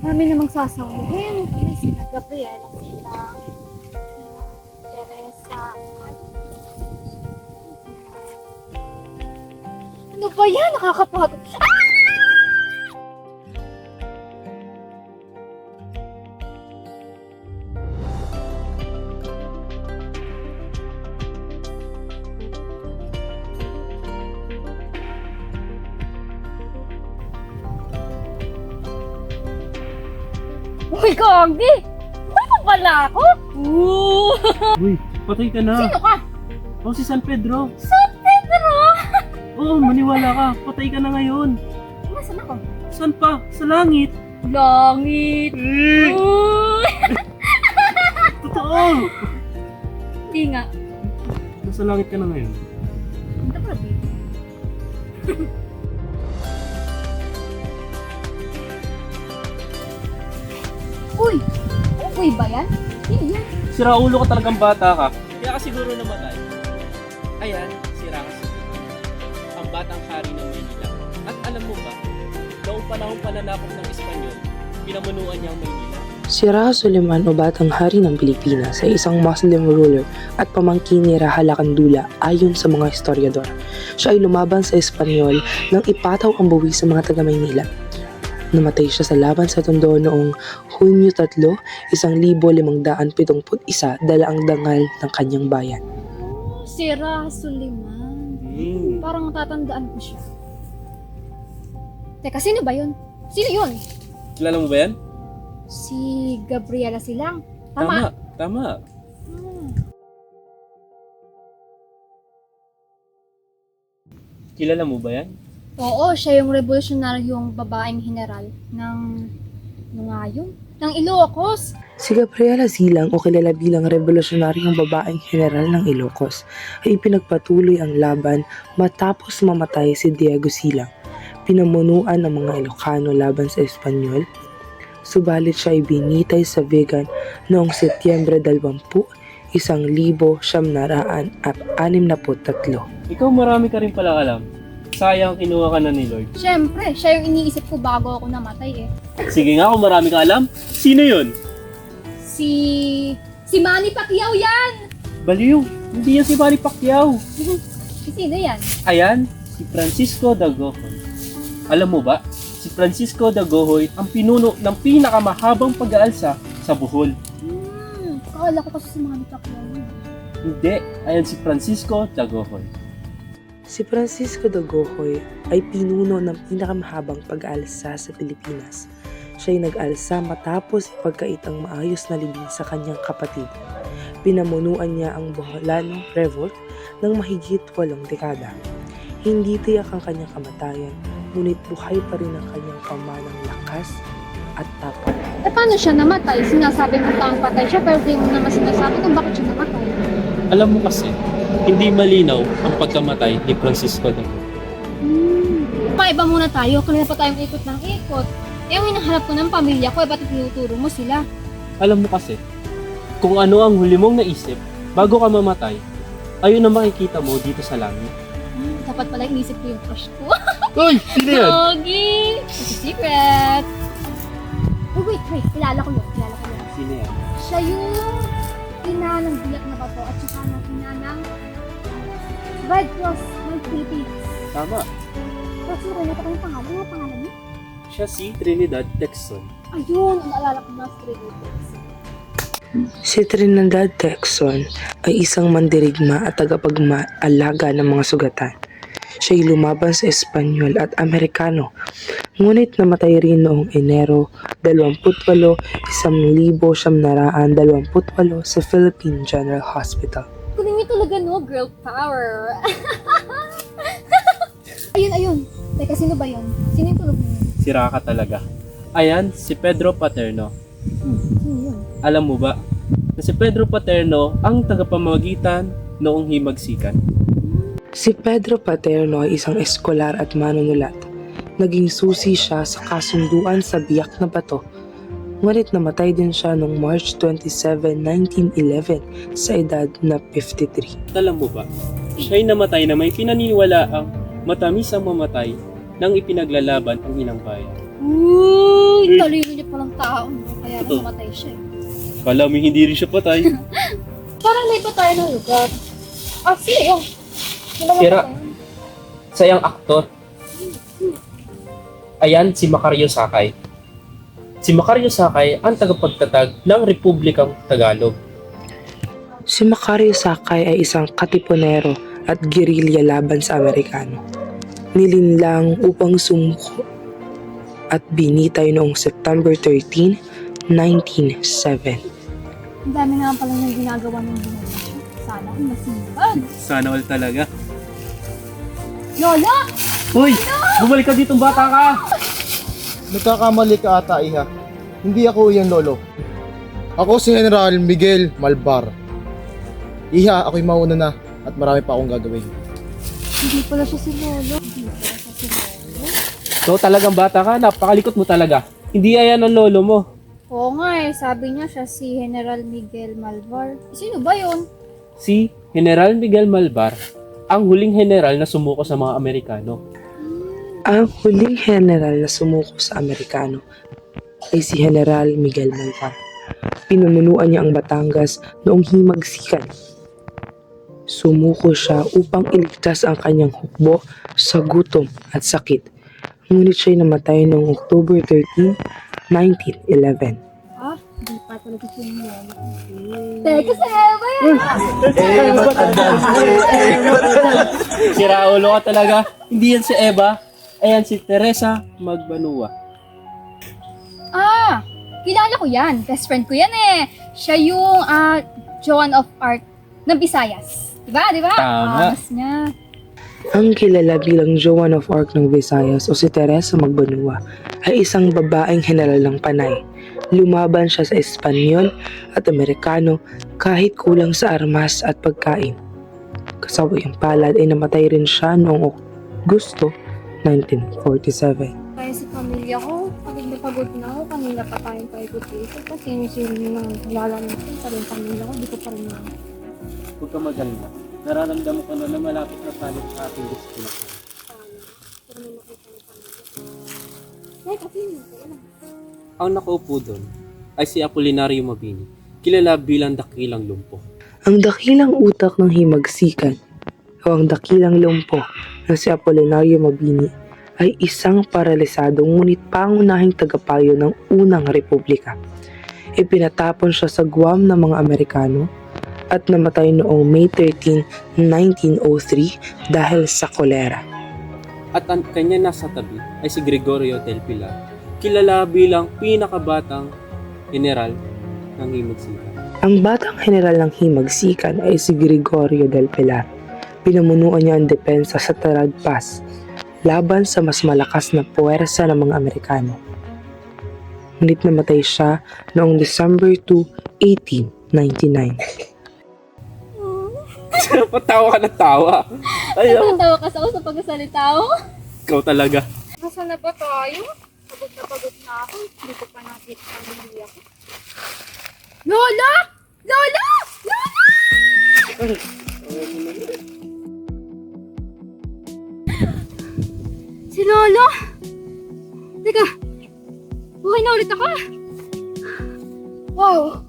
Marami namang sasawihin. May sina Gabriela, sila Teresa. Ano ba yan? Nakakapagod. Uy, Gogi! Ano pala ako? Ooh! Uy, patay ka na. Sino ka? Oh, si San Pedro. San Pedro! Oo, maniwala ka. Patay ka na ngayon. Nasaan ako? Saan pa? Sa langit. Langit! Uy! Totoo. Hindi nga. Nasa langit ka na ngayon. Punta pa rin. Uy! Uy ba yan? Sino yan? Si Raulo ka talagang bata ka. Kaya ka siguro namatay. Ayan, si Rakas. Ang batang hari ng Maynila. At alam mo ba, noong panahong pananakop ng Espanyol, pinamunuan niya ang Maynila. Si Raha Suleman o Batang Hari ng Pilipinas ay isang Muslim ruler at pamangkin ni Raha Lakandula ayon sa mga historiador. Siya ay lumaban sa Espanyol nang ipataw ang buwis sa mga taga-Maynila. Namatay siya sa laban sa Tondo noong Hunyo 3, 1571 dala ang dangal ng kanyang bayan. Si Raha Suleman. Parang tatandaan ko siya. Teka, sino ba yun? Sino yun? Kilala mo ba yan? Si Gabriela Silang. Tama. Tama. Hmm. Kilala mo ba yan? Oo, siya yung revolusyonaryong babaeng general ng yun? Ng Ilocos. Si Gabriela Silang o kilala bilang revolusyonaryong babaeng general ng Ilocos ay ipinagpatuloy ang laban matapos mamatay si Diego Silang. Pinamunuan ng mga Ilocano laban sa Espanyol, subalit siya ay binitay sa Vigan noong Setyembre 20, 1963. Ikaw marami ka rin pala alam. Sayang kinuha ka na ni Lord. Siyempre, siya yung iniisip ko bago ako namatay eh. Sige nga kung marami ka alam. Sino yun? Si Manny Pacquiao yan! Baliw. Hindi yan si Manny Pacquiao. Sino yan? Ayan, si Francisco Dagohoy. Alam mo ba, si Francisco Dagohoy ang pinuno ng pinakamahabang pag-aalsa sa Bohol. Akala ko kasi si Manny Pacquiao yun. Hindi, ayan si Francisco Dagohoy. Si Francisco Dagohoy ay pinuno ng pinakamahabang pag-aalsa sa Pilipinas. Siya ay nag-alsa matapos ipagkait ang maayos na libing sa kanyang kapatid. Pinamunuan niya ang Boholano Revolt ng mahigit 8 dekada. Hindi tiyak ang kanyang kamatayan, ngunit buhay pa rin ang kanyang pamanang lakas at tapang. Eh paano siya namatay? Sinasabi mo taong patay siya pero di mo naman sinasabi kung bakit siya namatay. Alam mo kasi, hindi malinaw ang pagkamatay ni Francisco Dagohoy. Paiba muna tayo, kanina pa tayong ikot ng ikot. Eh, ang hinahanap ko ng pamilya ko, eh ba't tinuturo mo sila? Alam mo kasi, kung ano ang huli mong naisip bago ka mamatay, ayun ang makikita mo dito sa langit. Dapat pala inisip ko yung crush ko. Uy! Sino yan? Doggy! It's a secret! Oh, wait, kilala ko yun. Sino yan? Siya yung ina ng biyak na bato at saka ng ina ng Red Cross ng Philippines. Tama. Pero siguro ko yung pangalan. Ano ang pangalan niya? Siya si Trinidad Texon. Ayun, ang naalala ko na Philippines. Si Trinidad Texon ay isang mandirigma at tagapagmaalaga ng mga sugatan. Siya ay lumaban sa Espanyol at Amerikano, ngunit namatay rin noong Enero 28, 1928 sa Philippine General Hospital. Kunin niyo talaga no, girl power. ayun. Teka, sino ba yun? Sino yung tulog niyo? Si Raka talaga. Ayan, si Pedro Paterno. Sino yun? Alam mo ba, na si Pedro Paterno ang tagapamagitan noong himagsikan? Si Pedro Paterno ay isang eskolar at manunulat. Naging susi siya sa kasunduan sa biyak na bato. Ngunit namatay din siya noong March 27, 1911 sa edad na 53. Alam mo ba, siya'y namatay na may pinaniniwalaang matamis ang mamatay nang ipinaglalaban ang inang bayan. Uy, talino niya palang tao. No? Kaya Ito. namatay siya eh. Kala mo hindi rin siya patay. Parang may pa tayo ng lugar. Ah, sige yun. Sira. Sayang aktor. Ayan si Macario Sakay. Si Macario Sakay ang tagapagtatag ng Republikang Tagalog. Si Macario Sakay ay isang katipunero at gerilya laban sa Amerikano. Nilinlang upang sumuko at binitay noong September 13, 1907. Ang dami nga pala nang ginagawa ng generation. Sana ang masipag. Sana all talaga. Lola! Uy! Bumalik ka ditong bata ka! Nagkakamali ka ata, iha. Hindi ako iyan, lolo. Ako si General Miguel Malbar. Iha, ako'y mauna na at marami pa akong gagawin. Hindi pala siya si Lolo. Hindi pala siya si Lolo. So talagang bata ka, napakalikot mo talaga. Hindi ayan ang lolo mo. Oo nga eh, sabi niya siya si General Miguel Malvar. Sino ba yun? Si General Miguel Malbar, ang huling general na sumuko sa mga Amerikano. Ang huling general na sumuko sa Amerikano ay si General Miguel Malvar. Pinunuan niya ang Batangas noong himagsikan. Sumuko siya upang iligtas ang kanyang hukbo sa gutom at sakit. Ngunit siya'y namatay noong October 13, 1911. Ah, hindi pa talaga siya yung Lolo. Teka, sa ba yan? Si Raulo ka talaga. Hindi yan si Eva. Ayan si Teresa Magbanua. Ah, kilala ko yan. Best friend ko yan eh. Siya yung Joan of Arc ng Visayas. Diba? Tama. Mas niya. Ang kilala bilang Joan of Arc ng Visayas o si Teresa Magbanua ay isang babaeng general ng Panay. Lumaban siya sa Espanyol at Amerikano kahit kulang sa armas at pagkain. Kasaway ang palad ay namatay rin siya noong Agosto 1947. Kaya sa pamilya ko, pagod na ako. Kanina pa tayong paikot-ikot. Kasi yung sino nang lalamitin sa rin pamilya ko. Di ko pa rin na. Huwag ka magalala. Nararamdaman ko na malapit na tayo sa ating destination. Pero may makita ng pamilya. Ay, kasi yun. Ang nakaupo doon ay si Apolinario Mabini, kilala bilang Dakilang Lumpo. Ang dakilang utak ng himagsikan o ang dakilang lumpo na si Apolinario Mabini ay isang paralisadong ngunit pangunahing tagapayo ng unang republika. Ipinatapon siya sa Guam ng mga Amerikano at namatay noong May 13, 1903 dahil sa kolera. At ang kanya nasa tabi ay si Gregorio del Pilar, kilala bilang pinakabatang general ng himagsikan. Ang batang general ng himagsikan ay si Gregorio del Pilar. Pinamunuan niya ang depensa sa Tarad Pass laban sa mas malakas na puwersa ng mga Amerikano. Ngunit namatay siya noong December 2, 1899. Patawa ka ng tawa. Ayaw. Natawa ka sa pagkasalita ko. Ikaw talaga. Nasaan na ba tayo? Pagod na ako. Hindi ko pa nakita ang pamilya ko. Lola! Lola! Lola! Si Lolo! Teka, buhay na ulit ako. Wow!